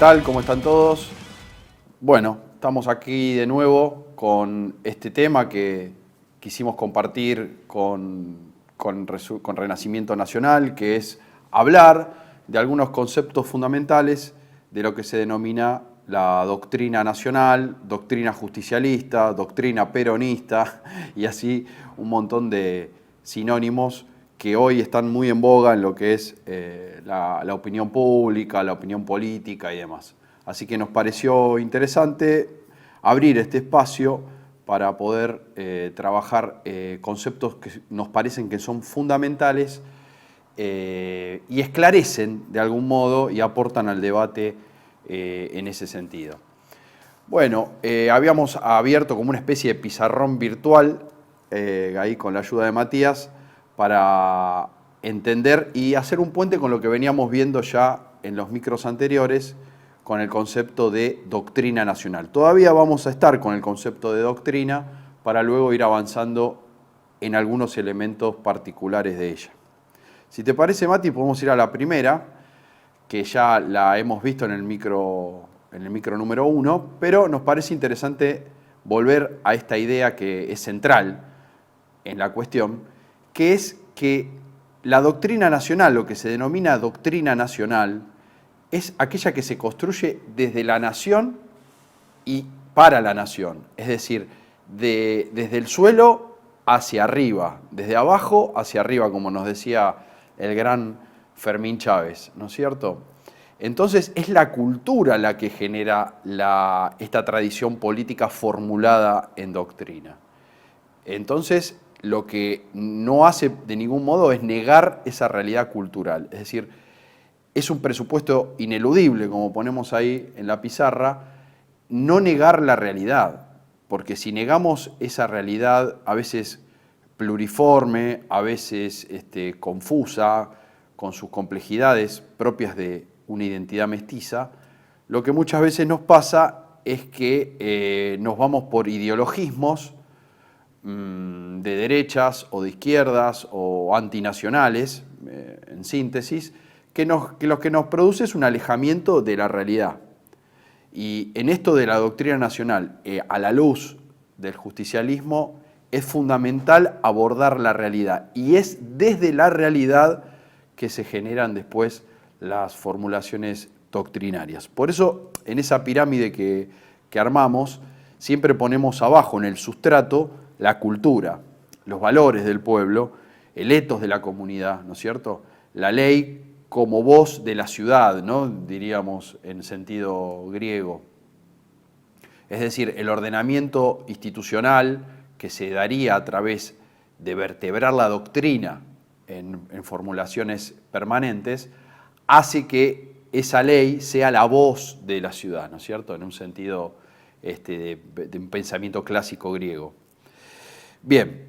tal? ¿Cómo están todos? Bueno, estamos aquí de nuevo con este tema que quisimos compartir con Renacimiento Nacional, que es hablar de algunos conceptos fundamentales de lo que se denomina la doctrina nacional, doctrina justicialista, doctrina peronista y así un montón de sinónimos que hoy están muy en boga en lo que es la opinión pública, la opinión política y demás. Así que nos pareció interesante abrir este espacio para poder trabajar conceptos que nos parecen que son fundamentales y esclarecen de algún modo y aportan al debate en ese sentido. Bueno, habíamos abierto como una especie de pizarrón virtual, ahí con la ayuda de Matías, para entender y hacer un puente con lo que veníamos viendo ya en los micros anteriores, con el concepto de doctrina nacional. Todavía vamos a estar con el concepto de doctrina para luego ir avanzando en algunos elementos particulares de ella. Si te parece, Mati, podemos ir a la primera, que ya la hemos visto en el micro número 1, pero nos parece interesante volver a esta idea que es central en la cuestión, que es que la doctrina nacional, lo que se denomina doctrina nacional, es aquella que se construye desde la nación y para la nación, es decir, desde el suelo hacia arriba, desde abajo hacia arriba, como nos decía el gran Fermín Chávez, ¿no es cierto? Entonces es la cultura la que genera esta tradición política formulada en doctrina. Entonces, lo que no hace de ningún modo es negar esa realidad cultural. Es decir, es un presupuesto ineludible, como ponemos ahí en la pizarra, no negar la realidad, porque si negamos esa realidad a veces pluriforme, a veces confusa, con sus complejidades propias de una identidad mestiza, lo que muchas veces nos pasa es que nos vamos por ideologismos de derechas o de izquierdas o antinacionales, en síntesis, que lo que nos produce es un alejamiento de la realidad. Y en esto de la doctrina nacional, a la luz del justicialismo, es fundamental abordar la realidad. Y es desde la realidad que se generan después las formulaciones doctrinarias. Por eso, en esa pirámide que armamos, siempre ponemos abajo, en el sustrato, la cultura, los valores del pueblo, el ethos de la comunidad, ¿no es cierto? La ley como voz de la ciudad, ¿no? Diríamos en sentido griego. Es decir, el ordenamiento institucional que se daría a través de vertebrar la doctrina en formulaciones permanentes, hace que esa ley sea la voz de la ciudad, ¿no es cierto? En un sentido de un pensamiento clásico griego. Bien,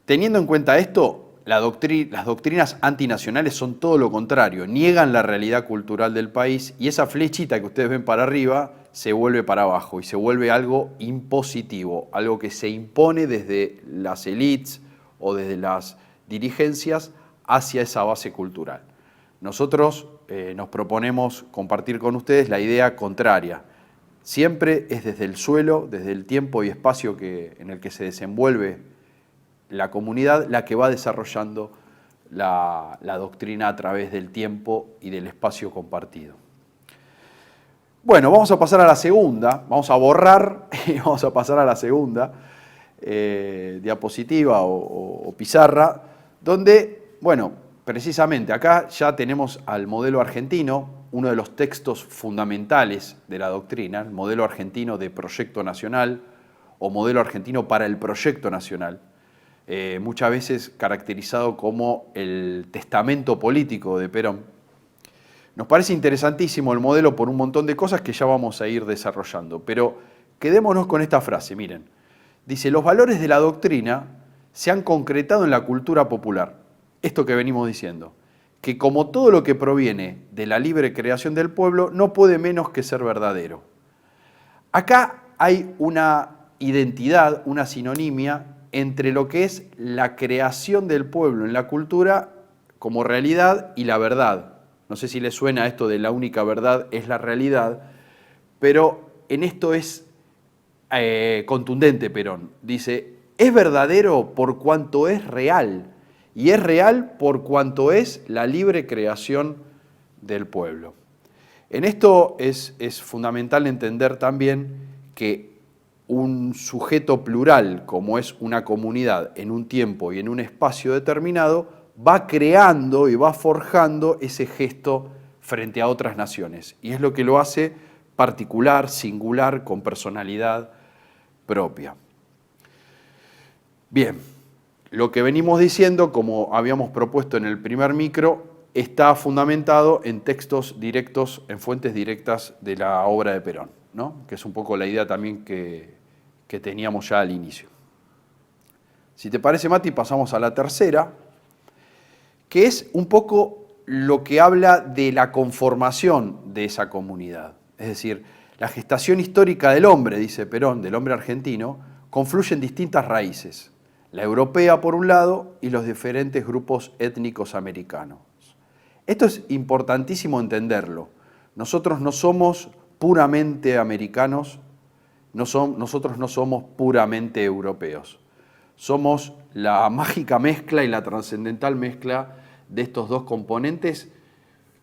teniendo en cuenta esto, las doctrinas antinacionales son todo lo contrario, niegan la realidad cultural del país y esa flechita que ustedes ven para arriba se vuelve para abajo y se vuelve algo impositivo, algo que se impone desde las élites o desde las dirigencias hacia esa base cultural. Nosotros nos proponemos compartir con ustedes la idea contraria. Siempre es desde el suelo, desde el tiempo y espacio en el que se desenvuelve la comunidad la que va desarrollando la doctrina a través del tiempo y del espacio compartido. Bueno, vamos a pasar a la segunda, vamos a borrar y vamos a pasar a la segunda diapositiva o pizarra, donde, bueno, precisamente acá ya tenemos al modelo argentino, uno de los textos fundamentales de la doctrina, el modelo argentino de proyecto nacional o modelo argentino para el proyecto nacional, muchas veces caracterizado como el testamento político de Perón. Nos parece interesantísimo el modelo por un montón de cosas que ya vamos a ir desarrollando, pero quedémonos con esta frase, miren. Dice, los valores de la doctrina se han concretado en la cultura popular. Esto que venimos diciendo, que como todo lo que proviene de la libre creación del pueblo, no puede menos que ser verdadero. Acá hay una identidad, una sinonimia entre lo que es la creación del pueblo en la cultura como realidad y la verdad. No sé si les suena esto de la única verdad es la realidad, pero en esto es contundente Perón. Dice, es verdadero por cuanto es real, y es real por cuanto es la libre creación del pueblo. En esto es fundamental entender también que un sujeto plural, como es una comunidad en un tiempo y en un espacio determinado, va creando y va forjando ese gesto frente a otras naciones. Y es lo que lo hace particular, singular, con personalidad propia. Bien, lo que venimos diciendo, como habíamos propuesto en el primer micro, está fundamentado en textos directos, en fuentes directas de la obra de Perón, ¿no? Que es un poco la idea también que teníamos ya al inicio. Si te parece, Mati, pasamos a la tercera, que es un poco lo que habla de la conformación de esa comunidad. Es decir, la gestación histórica del hombre, dice Perón, del hombre argentino, confluye en distintas raíces. La europea, por un lado, y los diferentes grupos étnicos americanos. Esto es importantísimo entenderlo. Nosotros no somos puramente americanos, nosotros no somos puramente europeos. Somos la mágica mezcla y la trascendental mezcla de estos dos componentes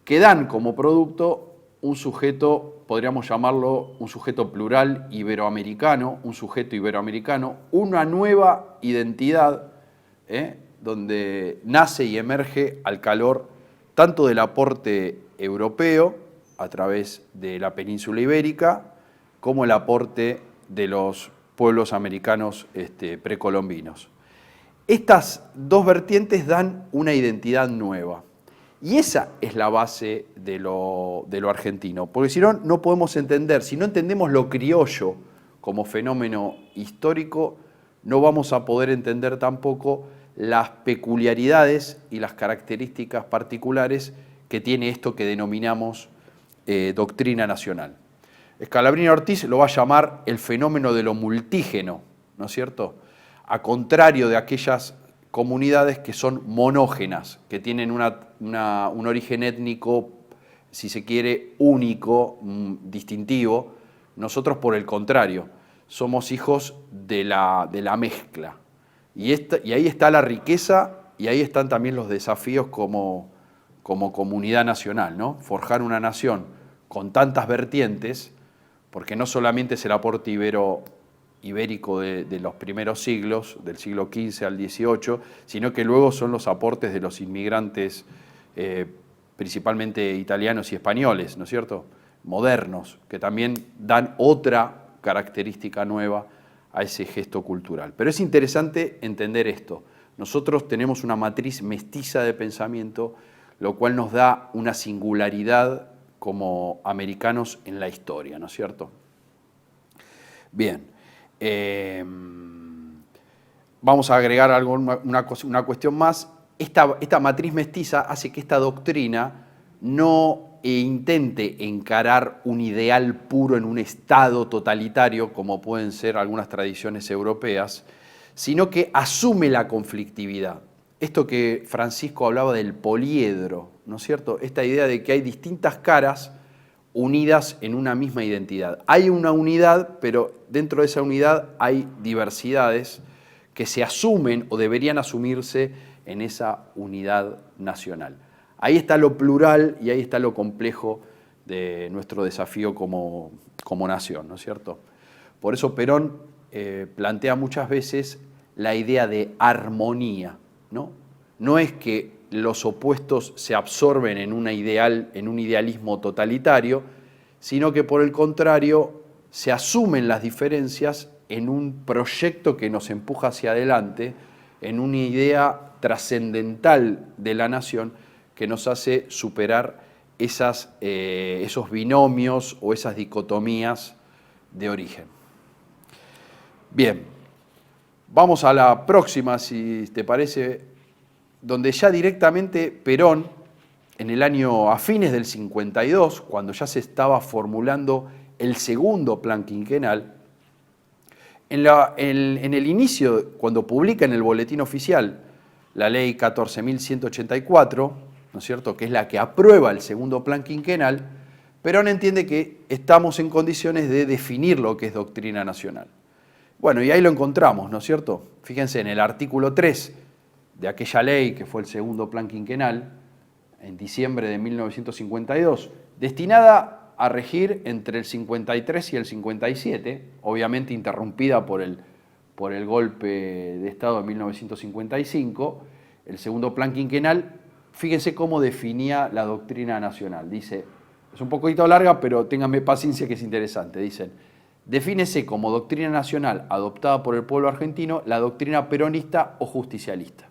que dan como producto un sujeto, podríamos llamarlo un sujeto plural iberoamericano, un sujeto iberoamericano, una nueva identidad, donde nace y emerge al calor tanto del aporte europeo a través de la península ibérica, como el aporte de los pueblos americanos precolombinos. Estas dos vertientes dan una identidad nueva. Y esa es la base de lo argentino, porque si no, no podemos entender, si no entendemos lo criollo como fenómeno histórico, no vamos a poder entender tampoco las peculiaridades y las características particulares que tiene esto que denominamos doctrina nacional. Scalabrini Ortiz lo va a llamar el fenómeno de lo multígeno, ¿no es cierto? A contrario de aquellas comunidades que son monógenas, que tienen un origen étnico, si se quiere, único, distintivo. Nosotros, por el contrario, somos hijos de la mezcla. Y ahí está la riqueza y ahí están también los desafíos como comunidad nacional, ¿no? Forjar una nación con tantas vertientes, porque no solamente es el aporte ibérico de los primeros siglos, del siglo XV al XVIII, sino que luego son los aportes de los inmigrantes, principalmente italianos y españoles, ¿no es cierto?, modernos, que también dan otra característica nueva a ese gesto cultural. Pero es interesante entender esto. Nosotros tenemos una matriz mestiza de pensamiento, lo cual nos da una singularidad como americanos en la historia, ¿no es cierto? Bien. Vamos a agregar una cuestión más. Esta matriz mestiza hace que esta doctrina no intente encarar un ideal puro en un Estado totalitario, como pueden ser algunas tradiciones europeas, sino que asume la conflictividad. Esto que Francisco hablaba del poliedro, ¿no es cierto? Esta idea de que hay distintas caras unidas en una misma identidad. Hay una unidad, pero dentro de esa unidad hay diversidades que se asumen o deberían asumirse en esa unidad nacional. Ahí está lo plural y ahí está lo complejo de nuestro desafío como nación, ¿no es cierto? Por eso Perón plantea muchas veces la idea de armonía, ¿no? No es que los opuestos se absorben en un idealismo totalitario, sino que por el contrario se asumen las diferencias en un proyecto que nos empuja hacia adelante, en una idea trascendental de la nación que nos hace superar esos binomios o esas dicotomías de origen. Bien, vamos a la próxima, si te parece, donde ya directamente Perón, a fines del 52, cuando ya se estaba formulando el segundo plan quinquenal, en el inicio, cuando publica en el Boletín Oficial la Ley 14.184, ¿no es cierto?, que es la que aprueba el segundo plan quinquenal, Perón entiende que estamos en condiciones de definir lo que es doctrina nacional. Bueno, y ahí lo encontramos, ¿no es cierto? Fíjense, en el artículo 3 de aquella ley, que fue el segundo plan quinquenal, en diciembre de 1952, destinada a regir entre el 53 y el 57, obviamente interrumpida por el golpe de Estado de 1955, el segundo plan quinquenal, fíjense cómo definía la doctrina nacional. Dice, es un poquito larga, pero ténganme paciencia que es interesante. Dicen, defínese como doctrina nacional adoptada por el pueblo argentino la doctrina peronista o justicialista,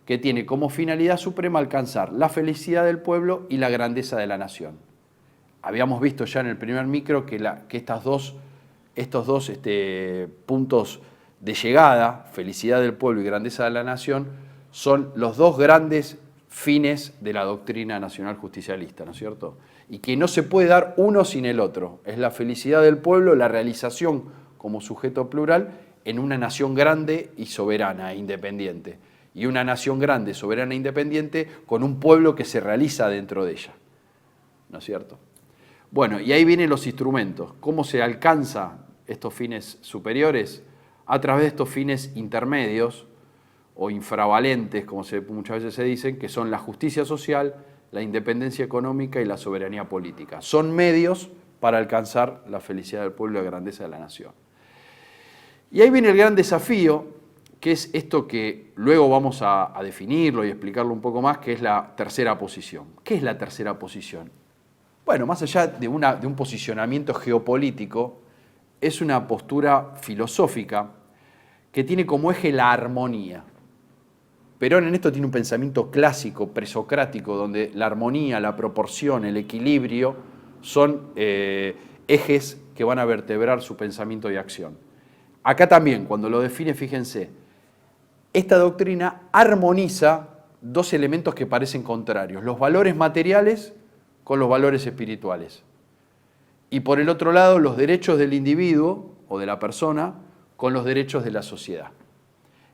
que tiene como finalidad suprema alcanzar la felicidad del pueblo y la grandeza de la nación. Habíamos visto ya en el primer micro que estos dos puntos de llegada, felicidad del pueblo y grandeza de la nación, son los dos grandes fines de la doctrina nacional justicialista, ¿no es cierto? Y que no se puede dar uno sin el otro. Es la felicidad del pueblo, la realización como sujeto plural en una nación grande y soberana e independiente. Y una nación grande, soberana e independiente con un pueblo que se realiza dentro de ella, ¿no es cierto? Bueno, y ahí vienen los instrumentos. ¿Cómo se alcanza estos fines superiores? A través de estos fines intermedios o infravalentes, como muchas veces se dicen, que son la justicia social, la independencia económica y la soberanía política. Son medios para alcanzar la felicidad del pueblo y la grandeza de la nación. Y ahí viene el gran desafío, que es esto que luego vamos a definirlo y explicarlo un poco más, que es la tercera posición. ¿Qué es la tercera posición? Bueno, más allá de un posicionamiento geopolítico, es una postura filosófica que tiene como eje la armonía. Perón en esto tiene un pensamiento clásico, presocrático, donde la armonía, la proporción, el equilibrio son ejes que van a vertebrar su pensamiento y acción. Acá también, cuando lo define, fíjense, esta doctrina armoniza dos elementos que parecen contrarios, los valores materiales con los valores espirituales. Y por el otro lado, los derechos del individuo o de la persona con los derechos de la sociedad.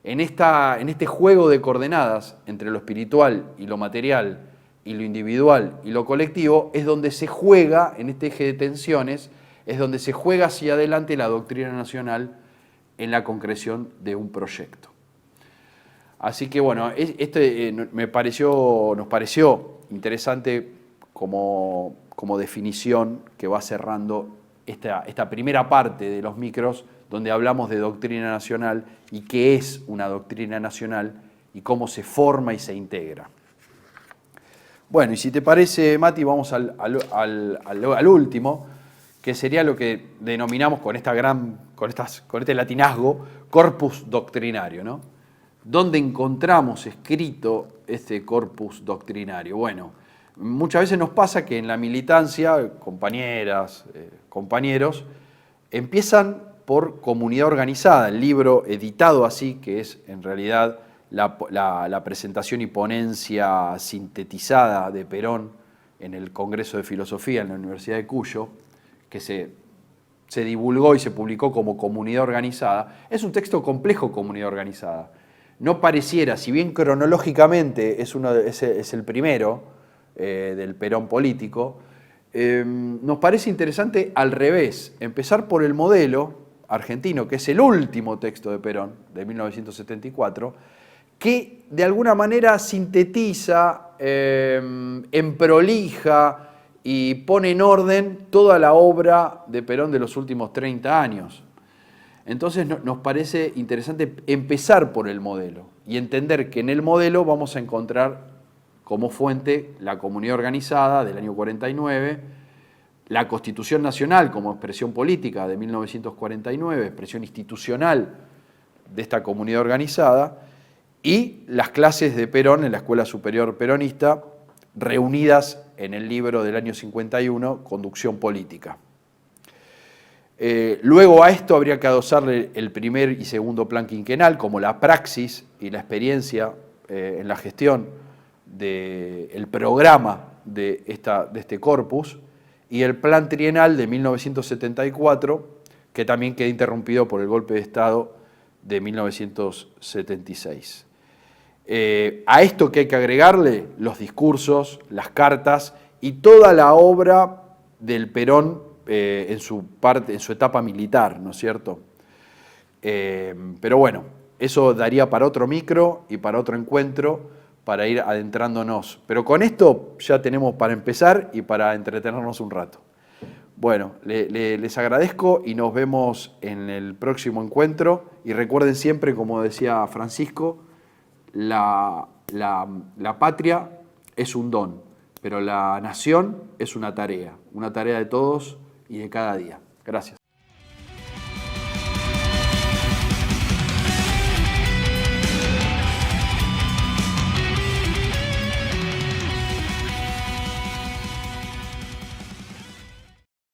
En este juego de coordenadas entre lo espiritual y lo material, y lo individual y lo colectivo, es donde se juega, en este eje de tensiones, es donde se juega hacia adelante la doctrina nacional en la concreción de un proyecto. Así que bueno, nos pareció interesante como definición que va cerrando esta primera parte de los micros, donde hablamos de doctrina nacional y qué es una doctrina nacional y cómo se forma y se integra. Bueno, y si te parece, Mati, vamos al último, que sería lo que denominamos con este latinazgo corpus doctrinario, ¿no? ¿Dónde encontramos escrito este corpus doctrinario? Bueno, muchas veces nos pasa que en la militancia, compañeras, compañeros, empiezan por comunidad organizada, el libro editado así, que es en realidad la presentación y ponencia sintetizada de Perón en el Congreso de Filosofía en la Universidad de Cuyo, que se divulgó y se publicó como comunidad organizada. Es un texto complejo, comunidad organizada. No pareciera, si bien cronológicamente es el primero del Perón político, nos parece interesante al revés, empezar por el modelo argentino, que es el último texto de Perón, de 1974, que de alguna manera sintetiza, emprolija y pone en orden toda la obra de Perón de los últimos 30 años. Entonces nos parece interesante empezar por el modelo y entender que en el modelo vamos a encontrar como fuente la comunidad organizada del año 49, la Constitución Nacional como expresión política de 1949, expresión institucional de esta comunidad organizada, y las clases de Perón en la Escuela Superior Peronista, reunidas en el libro del año 51, Conducción Política. Luego a esto habría que adosarle el primer y segundo plan quinquenal como la praxis y la experiencia en la gestión del programa de este corpus, y el plan trienal de 1974, que también queda interrumpido por el golpe de Estado de 1976. A esto que hay que agregarle los discursos, las cartas y toda la obra del Perón en su etapa militar, ¿no es cierto? Pero bueno, eso daría para otro micro y para otro encuentro, para ir adentrándonos. Pero con esto ya tenemos para empezar y para entretenernos un rato. Bueno, les agradezco y nos vemos en el próximo encuentro. Y recuerden siempre, como decía Francisco, la patria es un don, pero la nación es una tarea de todos y de cada día. Gracias.